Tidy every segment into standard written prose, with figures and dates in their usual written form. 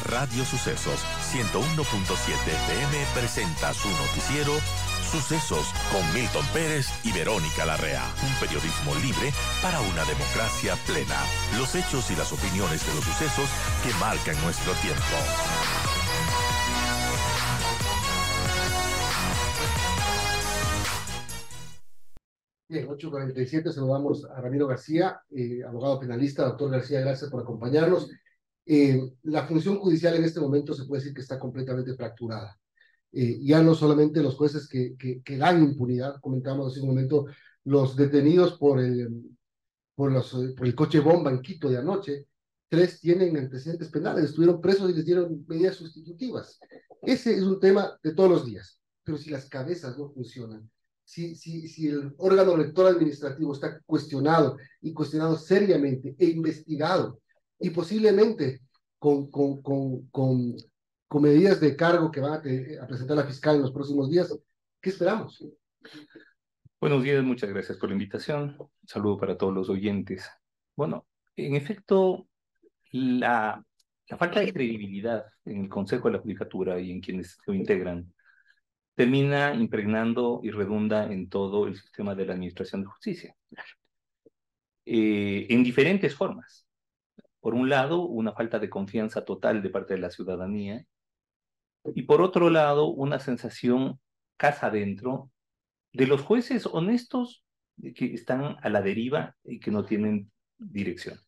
Radio Sucesos 101.7 FM presenta su noticiero Sucesos con Milton Pérez y Verónica Larrea. Un periodismo libre para una democracia plena. Los hechos y las opiniones de los sucesos que marcan nuestro tiempo. Bien, 8:47, saludamos a Ramiro García, abogado penalista. Doctor García, gracias por acompañarnos. La función judicial en este momento se puede decir que está completamente fracturada. Ya no solamente los jueces que dan impunidad, comentábamos hace un momento, los detenidos por el coche bomba en Quito de anoche, 3 tienen antecedentes penales, estuvieron presos y les dieron medidas sustitutivas. Ese es un tema de todos los días, pero si las cabezas no funcionan, si el órgano rector administrativo está cuestionado y cuestionado seriamente e investigado y posiblemente con medidas de cargo que van a presentar la fiscal en los próximos días, ¿qué esperamos? Buenos días, muchas gracias por la invitación. Un saludo para todos los oyentes. Bueno, en efecto, la falta de credibilidad en el Consejo de la Judicatura y en quienes lo integran termina impregnando y redunda en todo el sistema de la Administración de Justicia, en diferentes formas. Por un lado, una falta de confianza total de parte de la ciudadanía, y por otro lado, una sensación casa adentro de los jueces honestos que están a la deriva y que no tienen dirección,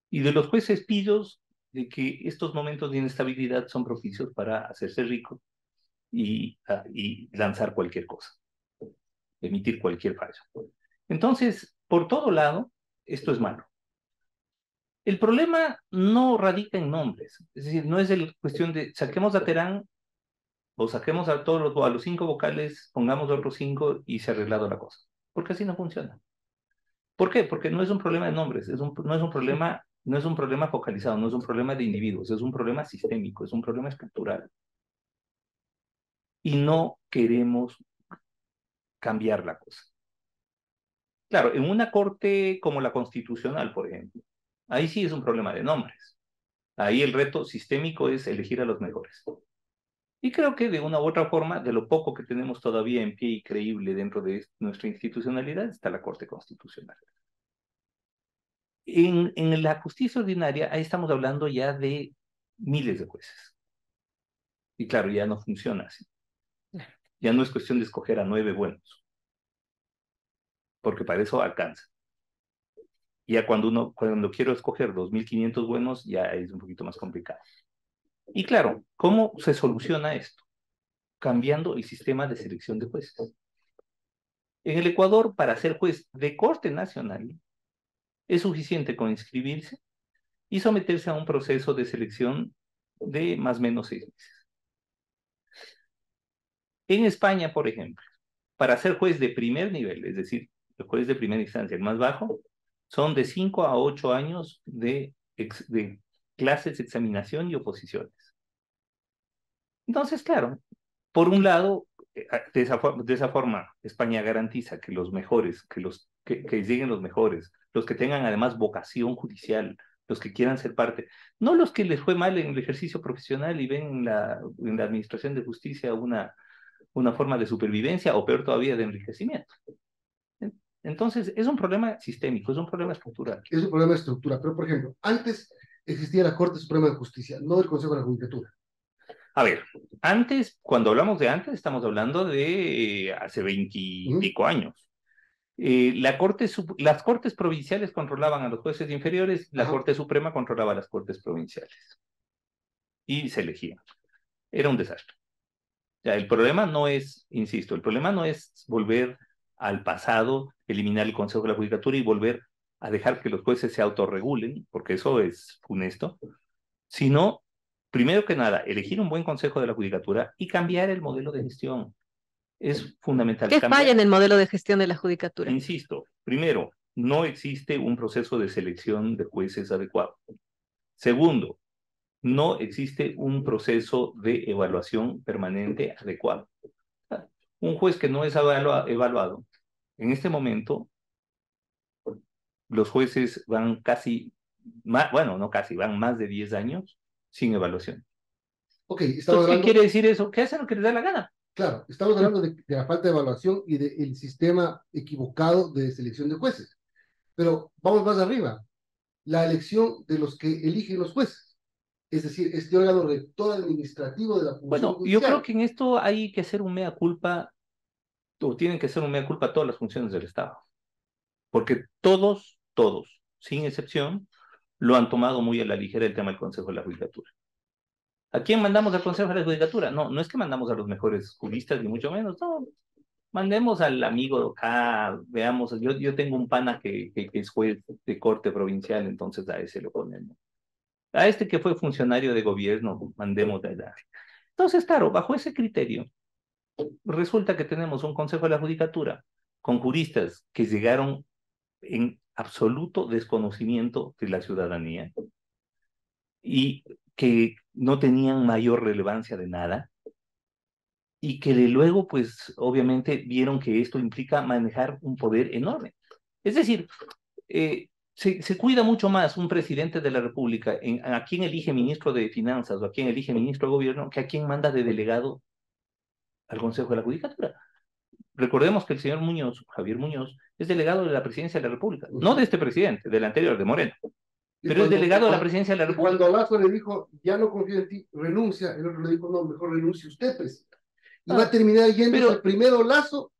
y de los jueces pillos de que estos momentos de inestabilidad son propicios para hacerse rico y lanzar cualquier cosa, emitir cualquier fallo. Entonces, por todo lado, esto es malo. El problema no radica en nombres, es decir, no es la cuestión de saquemos a Terán o saquemos a los 5 vocales, pongamos otros 5 y se ha arreglado la cosa, porque así no funciona. ¿Por qué? Porque no es un problema de nombres, no es un problema focalizado, no es un problema de individuos, es un problema sistémico, es un problema estructural. Y no queremos cambiar la cosa. Claro, en una corte como la constitucional, por ejemplo, ahí sí es un problema de nombres. Ahí el reto sistémico es elegir a los mejores. Y creo que de una u otra forma, de lo poco que tenemos todavía en pie y creíble dentro de nuestra institucionalidad, está la Corte Constitucional. En la justicia ordinaria, ahí estamos hablando ya de miles de jueces. Y claro, ya no funciona así. Ya no es cuestión de escoger a 9 buenos, porque para eso alcanza. Ya cuando quiero escoger 2.500 buenos, ya es un poquito más complicado. Y claro, ¿cómo se soluciona esto? Cambiando el sistema de selección de jueces. En el Ecuador, para ser juez de Corte Nacional, es suficiente con inscribirse y someterse a un proceso de selección de más o menos 6 meses. En España, por ejemplo, para ser juez de primer nivel, es decir, el juez de primera instancia, el más bajo, son de 5 a 8 años de clases, examinación y oposiciones. Entonces, claro, por un lado, de esa forma, España garantiza que los mejores, que lleguen los mejores, los que tengan además vocación judicial, los que quieran ser parte, no los que les fue mal en el ejercicio profesional y ven en la administración de justicia una forma de supervivencia o peor todavía de enriquecimiento. Entonces, es un problema sistémico, es un problema estructural. Es un problema de estructura, pero por ejemplo, antes existía la Corte Suprema de Justicia, no el Consejo de la Judicatura. A ver, antes, cuando hablamos de antes, estamos hablando de hace 20 y pico años. Las cortes provinciales controlaban a los jueces inferiores, la Corte Suprema controlaba a las cortes provinciales. Y se elegían. Era un desastre. O sea, el problema no es, insisto, el problema no es volver al pasado, eliminar el Consejo de la Judicatura y volver a dejar que los jueces se autorregulen, porque eso es funesto, sino, primero que nada, elegir un buen Consejo de la Judicatura y cambiar el modelo de gestión. Es fundamental. ¿Qué falla en el modelo de gestión de la Judicatura? Insisto, primero, no existe un proceso de selección de jueces adecuado. Segundo, no existe un proceso de evaluación permanente adecuado. Un juez que no es evaluado, en este momento, los jueces van van más de 10 años sin evaluación. Ok, estamos Entonces, ¿qué hablando, quiere decir eso? Que hacen lo que les da la gana. claro, estamos hablando de la falta de evaluación y del sistema equivocado de selección de jueces. Pero vamos más arriba, la elección de los que eligen los jueces, es decir, este órgano rector administrativo de la función Bueno, yo creo judicial. que en esto hay que hacer un mea culpa, o tienen que hacer un mea culpa todas las funciones del Estado. Porque todos, sin excepción, lo han tomado muy a la ligera el tema del Consejo de la Judicatura. ¿A quién mandamos al Consejo de la Judicatura? No, no es que mandamos a los mejores juristas, ni mucho menos, no. Mandemos al amigo acá, veamos, yo tengo un pana que es juez de corte provincial, entonces a ese lo ponemos. A este que fue funcionario de gobierno, mandemos de allá. Entonces, claro, bajo ese criterio, resulta que tenemos un Consejo de la Judicatura con juristas que llegaron en absoluto desconocimiento de la ciudadanía y que no tenían mayor relevancia de nada y que luego, pues, obviamente vieron que esto implica manejar un poder enorme. Es decir, se cuida mucho más un presidente de la República a quién elige ministro de Finanzas o a quién elige ministro de Gobierno que a quién manda de delegado al Consejo de la Judicatura. Recordemos que el señor Muñoz, Javier Muñoz, es delegado de la presidencia de la República, no de este presidente, del anterior, de Moreno, Y pero es cuando, delegado de la presidencia de la y República. cuando Lazo le dijo, ya no confío en ti, renuncia, el otro le dijo, no, mejor renuncie usted, presidente. Y va a Ah, terminar yéndose pero primero Lazo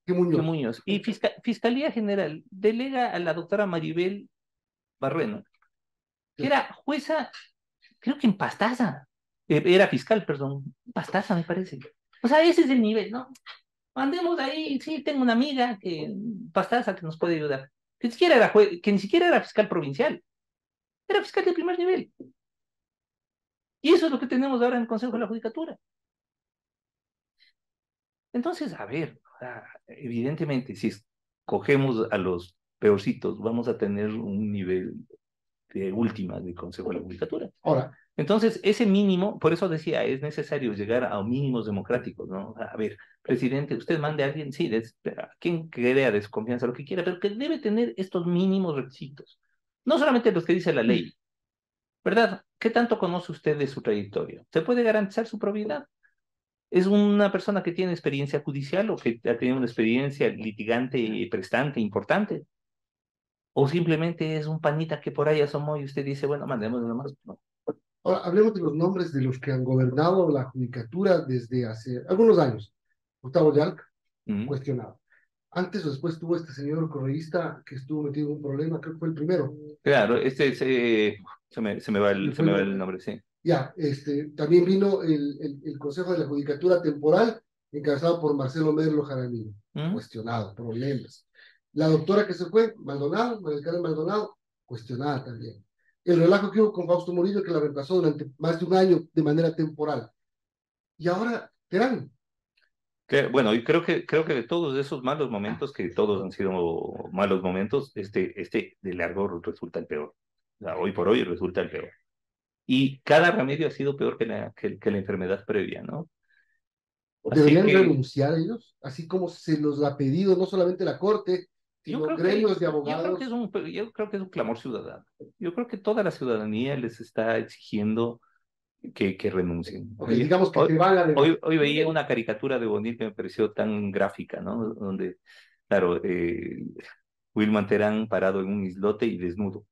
que que Muñoz. Muñoz. Y Fiscalía General delega a la doctora Maribel Barreno, que era jueza, creo que en Pastaza, era fiscal, perdón, Pastaza me parece. O sea, ese es el nivel, ¿no? Mandemos ahí, sí, tengo una amiga que Pastaza que nos puede ayudar. Que ni siquiera era fiscal provincial, era fiscal de primer nivel. Y eso es lo que tenemos ahora en el Consejo de la Judicatura. Entonces, a ver, evidentemente, si escogemos a los peorcitos, vamos a tener un nivel de última del Consejo de la Judicatura. Ahora, Entonces, ese mínimo, por eso decía, es necesario llegar a mínimos democráticos, ¿no? A ver, presidente, usted mande a alguien, sí, a quien crea de su confianza, lo que quiera, pero que debe tener estos mínimos requisitos. No solamente los que dice la ley, ¿verdad? ¿Qué tanto conoce usted de su trayectoria? ¿Se puede garantizar su probidad? ¿Es una persona que tiene experiencia judicial o que ha tenido una experiencia litigante y prestante importante? ¿O simplemente es un panita que por ahí asomó y usted dice, bueno, mandemos nomás? No. ahora, hablemos de los nombres de los que han gobernado la judicatura desde hace algunos años. Gustavo Yalc, Mm. cuestionado. Antes o después tuvo este señor correísta que estuvo metido en un problema, creo que fue el primero. Claro, se me va Y se fue me va el- el nombre, sí. Ya, también vino el Consejo de la Judicatura Temporal, encabezado por Marcelo Merlo Jaramillo, ¿Mm? cuestionado, problemas. La doctora que se fue, Maldonado, María del Carmen Maldonado, cuestionada también. El relajo que hubo con Fausto Murillo, que la reemplazó durante más de un año de manera temporal. Y ahora, Terán. Bueno, y creo que de todos esos malos momentos, que todos han sido malos momentos, este de largo resulta el peor. O sea, hoy por hoy resulta el peor. Y cada remedio ha sido peor que la enfermedad previa, ¿no? Así ¿Deberían que renunciar ellos? Así como se los ha pedido no solamente la Corte, yo sino creo que, gremios de yo creo que abogados. es un clamor ciudadano. Yo creo que toda la ciudadanía les está exigiendo que renuncien. Ok, digamos que Hoy, se van a negar. hoy veía una caricatura de Bonil que me pareció tan gráfica, ¿no? Donde, claro, Wilman Terán parado en un islote y desnudo,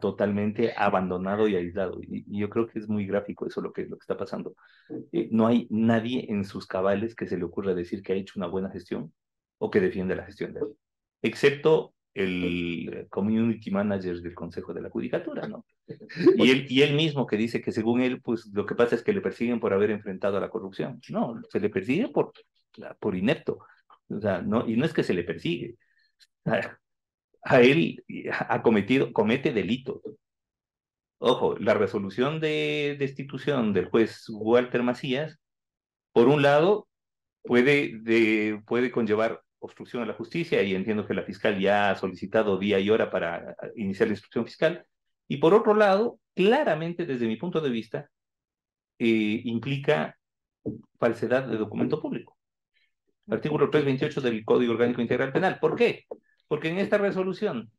totalmente abandonado y aislado. Y yo creo que es muy gráfico eso lo que está pasando. No hay nadie en sus cabales que se le ocurra decir que ha hecho una buena gestión o que defiende la gestión de él, excepto el community manager del Consejo de la Judicatura, ¿no? Y él mismo que dice que según él, pues lo que pasa es que le persiguen por haber enfrentado a la corrupción. No, se le persigue por inepto. O sea, no, y no es que se le persigue. A él comete delitos. Ojo, la resolución de destitución del juez Walter Macías, por un lado, puede conllevar obstrucción a la justicia, y entiendo que la fiscal ya ha solicitado día y hora para iniciar la instrucción fiscal. Y por otro lado, claramente desde mi punto de vista, implica falsedad de documento público. Artículo 328 del Código Orgánico Integral Penal. ¿Por qué? Porque en esta resolución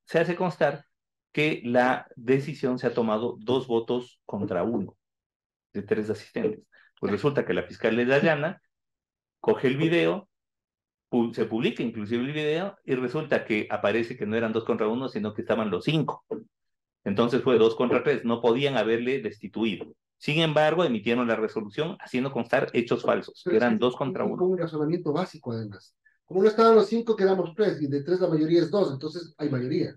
se hace constar que la decisión se ha tomado 2 votos contra 1. Es de 3 asistentes. Pues resulta que la fiscal les allana, coge el video, se publica inclusive el video, y resulta que aparece que no eran 2 contra 1, sino que estaban los 5. Entonces fue 2 contra 3, no podían haberle destituido. Sin embargo, emitieron la resolución haciendo constar hechos falsos, que eran 2 contra 1. Con un razonamiento básico, además. Como no estaban los 5, quedamos 3, y de 3 la mayoría es 2, entonces hay mayoría.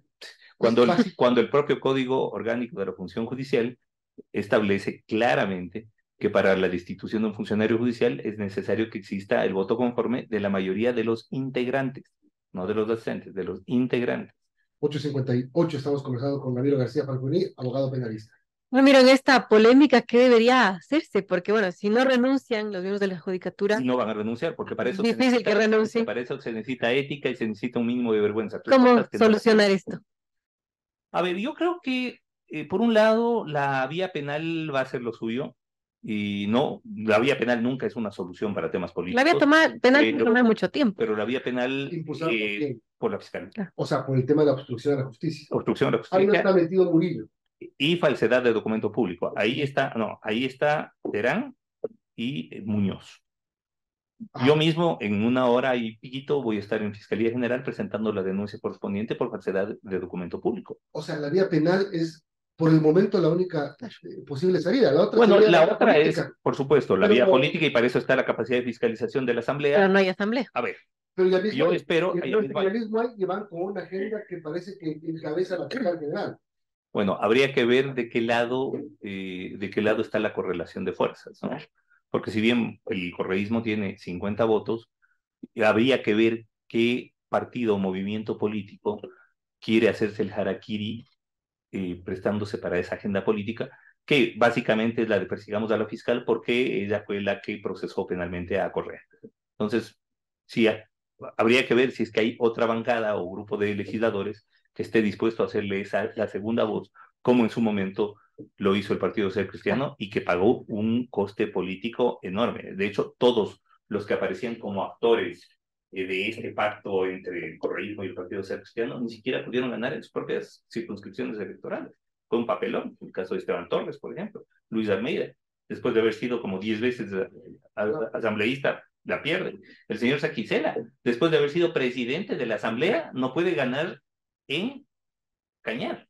Cuando el propio Código Orgánico de la Función Judicial establece claramente que para la destitución de un funcionario judicial es necesario que exista el voto conforme de la mayoría de los integrantes, no de los asistentes, de los integrantes. 8:58, estamos conversando con Ramiro García Falconi, abogado penalista. Bueno, mira, en esta polémica, ¿qué debería hacerse? Porque, bueno, si no renuncian los miembros de la judicatura, Y no van a renunciar, porque para eso, difícil que renuncien. para eso se necesita ética y se necesita un mínimo de vergüenza. ¿Cómo solucionar esto? A ver, yo creo que, por un lado, la vía penal va a ser lo suyo, y no, la vía penal nunca es una solución para temas políticos. La vía penal puede tomar mucho tiempo. Pero la vía penal, por la fiscalía. O sea, por el tema de la obstrucción a la justicia. Obstrucción a la justicia. Ahí no está metido Murillo. Y falsedad de documento público. Ahí está Terán y Muñoz. Yo mismo, en 1 hora y piquito, voy a estar en Fiscalía General presentando la denuncia correspondiente por falsedad de documento público. O sea, la vía penal es, por el momento, la única posible salida. La otra la otra es, por supuesto, la vía política, y para eso está la capacidad de fiscalización de la Asamblea. Pero no hay Asamblea. A ver, pero ya mismo, yo espero... Ya mismo hay que van con una agenda que parece que encabeza la fiscal general. Bueno, habría que ver de qué lado está la correlación de fuerzas, ¿no? Porque si bien el correísmo tiene 50 votos, habría que ver qué partido o movimiento político quiere hacerse el harakiri prestándose para esa agenda política, que básicamente es la de persigamos a la fiscal porque ella fue la que procesó penalmente a Correa. Entonces, sí, habría que ver si es que hay otra bancada o grupo de legisladores que esté dispuesto a hacerle la segunda voz, como en su momento lo hizo el Partido Social Cristiano, y que pagó un coste político enorme. De hecho, todos los que aparecían como actores de este pacto entre el correísmo y el Partido Social Cristiano ni siquiera pudieron ganar en sus propias circunscripciones electorales. Fue un papelón, en el caso de Esteban Torres, por ejemplo. Luis Almeida, después de haber sido como 10 veces asambleísta, la pierde. El señor Saquicela, después de haber sido presidente de la Asamblea, no puede ganar en Cañar.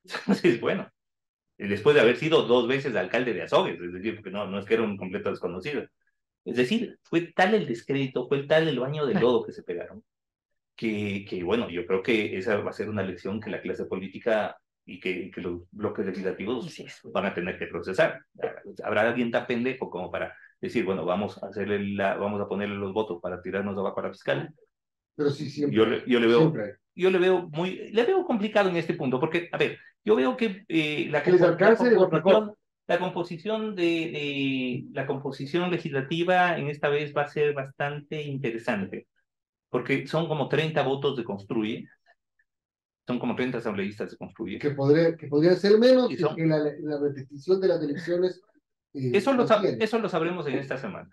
Entonces, bueno, después de haber sido 2 veces alcalde de Azogues, es decir, porque no es que era un completo desconocido. Es decir, fue tal el descrédito, fue tal el baño de lodo que se pegaron, que bueno, yo creo que esa va a ser una lección que la clase política y que los bloques legislativos van a tener que procesar. Habrá alguien tan pendejo como para decir, bueno, vamos a ponerle los votos para tirarnos abajo a la fiscal. Pero sí, siempre. Yo le veo complicado en este punto, porque, a ver, yo veo que la composición legislativa en esta vez va a ser bastante interesante, porque son como 30 votos de Construye, son como 30 asambleístas de Construye. Que podría ser menos, y que la repetición de las elecciones... Eso lo sabremos en esta semana.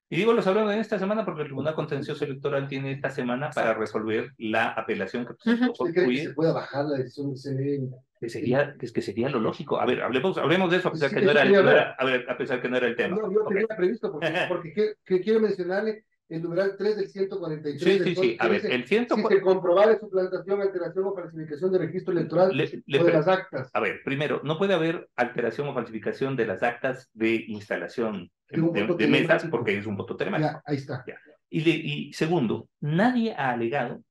Y digo, lo sabremos en esta semana porque el Tribunal Contencioso Electoral tiene esta semana para resolver la apelación que presentó Construye. ¿Usted cree que se pueda bajar la decisión del CNE? Que sería lo lógico. A ver, hablemos de eso, a pesar que no era el tema. No, yo tenía previsto, porque quiero mencionarle el numeral 3 del 143. Sí. A ver, si se comprobare suplantación, alteración o falsificación del registro electoral o de las actas. A ver, primero, no puede haber alteración o falsificación de las actas de instalación de mesas porque es un voto telemático. Ya, ahí está. Ya. Y segundo, nadie ha alegado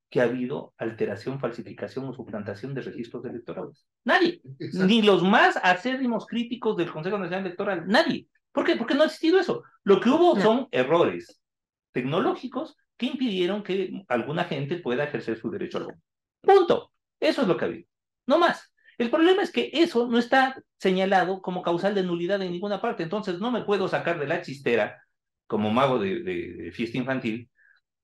que ha habido alteración, falsificación o suplantación de registros electorales. Nadie. Exacto. Ni los más acérrimos críticos del Consejo Nacional Electoral. Nadie. ¿Por qué? Porque no ha existido eso. Lo que hubo son errores tecnológicos que impidieron que alguna gente pueda ejercer su derecho al voto. Punto. Eso es lo que ha habido. No más. El problema es que eso no está señalado como causal de nulidad en ninguna parte. Entonces no me puedo sacar de la chistera, como mago de fiesta infantil,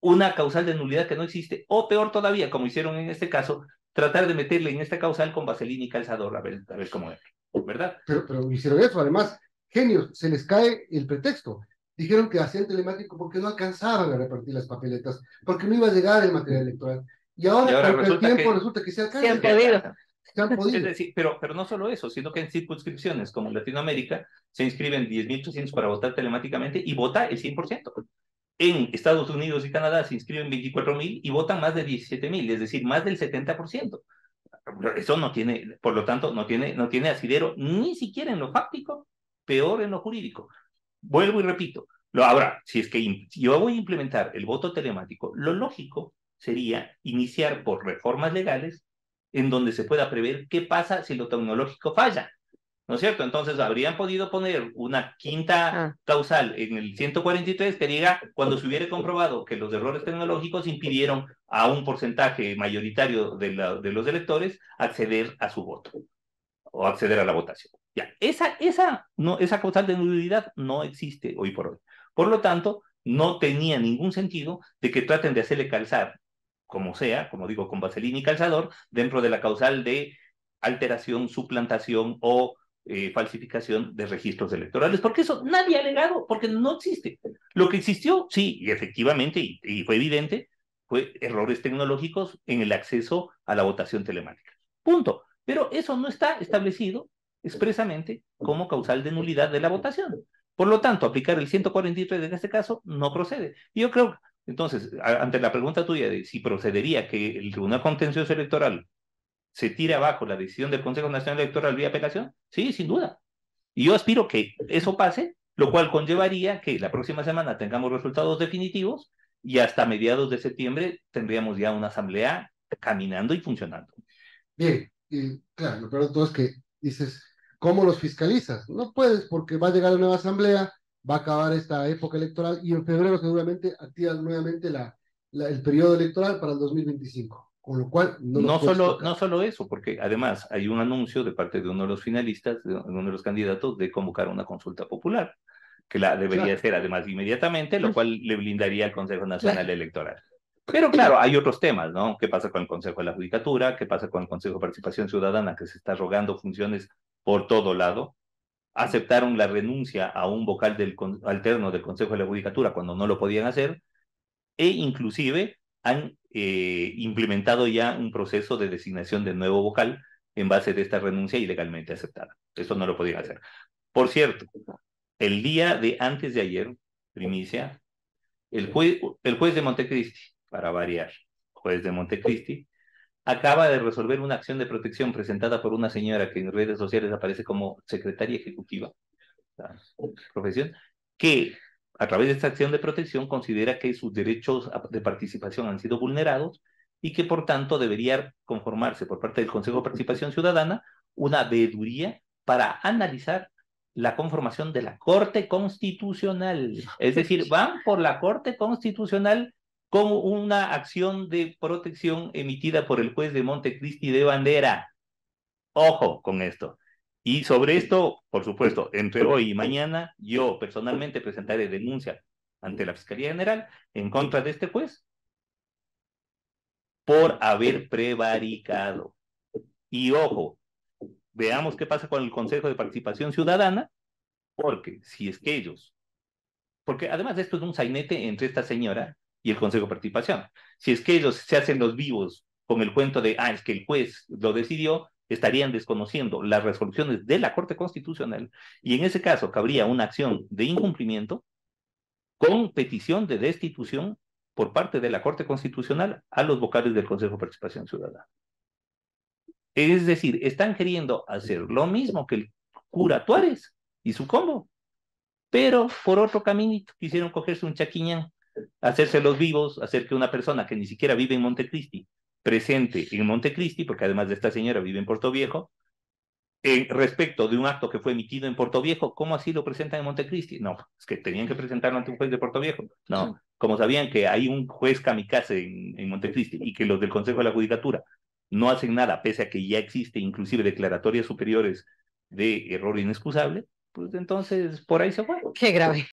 una causal de nulidad que no existe, o peor todavía, como hicieron en este caso, tratar de meterle en esta causal con vaselina y calzador, a ver cómo es, ¿verdad? Pero hicieron eso, además, genios, se les cae el pretexto. Dijeron que hacían telemático porque no alcanzaban a repartir las papeletas, porque no iba a llegar el material electoral. Y ahora con el tiempo resulta que se alcanza. Se han podido. Se han Es podido. decir, pero no solo eso, sino que en circunscripciones como Latinoamérica se inscriben 10.300 para votar telemáticamente y vota el 100%. En Estados Unidos y Canadá se inscriben 24.000 y votan más de 17.000, es decir, más del 70%. Eso no tiene, por lo tanto, no tiene asidero ni siquiera en lo fáctico, peor en lo jurídico. Vuelvo y repito, ahora, si yo voy a implementar el voto telemático, lo lógico sería iniciar por reformas legales en donde se pueda prever qué pasa si lo tecnológico falla. ¿No es cierto? Entonces habrían podido poner una quinta causal en el 143 que diga cuando se hubiera comprobado que los errores tecnológicos impidieron a un porcentaje mayoritario de los electores acceder a su voto o acceder a la votación. Ya, esa causal de nulidad no existe hoy por hoy. Por lo tanto, no tenía ningún sentido de que traten de hacerle calzar, como sea, como digo, con vaselina y calzador, dentro de la causal de alteración, suplantación o falsificación de registros electorales, porque eso nadie ha alegado, porque no existe. Lo que existió, sí, y efectivamente, y fue evidente, fue errores tecnológicos en el acceso a la votación telemática. Punto. Pero eso no está establecido expresamente como causal de nulidad de la votación. Por lo tanto, aplicar el 143 en este caso no procede. Y yo creo, entonces, ante la pregunta tuya de si procedería que el Tribunal Contencioso Electoral se tire abajo la decisión del Consejo Nacional Electoral vía apelación, sí, sin duda. Y yo aspiro que eso pase, lo cual conllevaría que la próxima semana tengamos resultados definitivos y hasta mediados de septiembre tendríamos ya una asamblea caminando y funcionando. Bien, y claro, lo peor de todo es que dices, ¿cómo los fiscalizas? No puedes porque va a llegar la nueva asamblea, va a acabar esta época electoral y en febrero seguramente activan nuevamente el periodo electoral para el 2025, con lo cual no los puedes tocar. No solo eso, porque además hay un anuncio de parte de uno de los finalistas, de uno de los candidatos, de convocar una consulta popular, que la debería hacer además inmediatamente, lo cual le blindaría al Consejo Nacional Electoral. Pero claro, hay otros temas, ¿no? ¿Qué pasa con el Consejo de la Judicatura? ¿Qué pasa con el Consejo de Participación Ciudadana, que se está rogando funciones por todo lado? Aceptaron la renuncia a un vocal alterno del Consejo de la Judicatura cuando no lo podían hacer, e inclusive han implementado ya un proceso de designación de nuevo vocal en base de esta renuncia ilegalmente aceptada. Eso no lo podían hacer. Por cierto, el día de antes de ayer, primicia, el juez de Montecristi, para variar, juez de Montecristi, acaba de resolver una acción de protección presentada por una señora que en redes sociales aparece como secretaria ejecutiva, la profesión, que a través de esta acción de protección considera que sus derechos de participación han sido vulnerados y que por tanto debería conformarse por parte del Consejo de Participación Ciudadana una veeduría para analizar la conformación de la Corte Constitucional. Es decir, van por la Corte Constitucional con una acción de protección emitida por el juez de Montecristi de Bandera. Ojo con esto. Y sobre esto, por supuesto, entre hoy y mañana, yo personalmente presentaré denuncia ante la Fiscalía General en contra de este juez por haber prevaricado. Y ojo, veamos qué pasa con el Consejo de Participación Ciudadana, porque si es que ellos, porque además esto es un sainete entre esta señora y el Consejo de Participación, si es que ellos se hacen los vivos con el cuento de, es que el juez lo decidió, estarían desconociendo las resoluciones de la Corte Constitucional y en ese caso cabría una acción de incumplimiento con petición de destitución por parte de la Corte Constitucional a los vocales del Consejo de Participación Ciudadana. Es decir, están queriendo hacer lo mismo que el cura Tuárez y su combo, pero por otro caminito quisieron cogerse un chaquiñán, hacerse los vivos, hacer que una persona que ni siquiera vive en Montecristi, presente en Montecristi, porque además de esta señora vive en Puerto Viejo, respecto de un acto que fue emitido en Puerto Viejo, ¿cómo así lo presentan en Montecristi? No, es que tenían que presentarlo ante un juez de Puerto Viejo. No, como sabían que hay un juez kamikaze en Montecristi y que los del Consejo de la Judicatura no hacen nada, pese a que ya existe inclusive declaratorias superiores de error inexcusable, pues entonces por ahí se fue. Qué grave.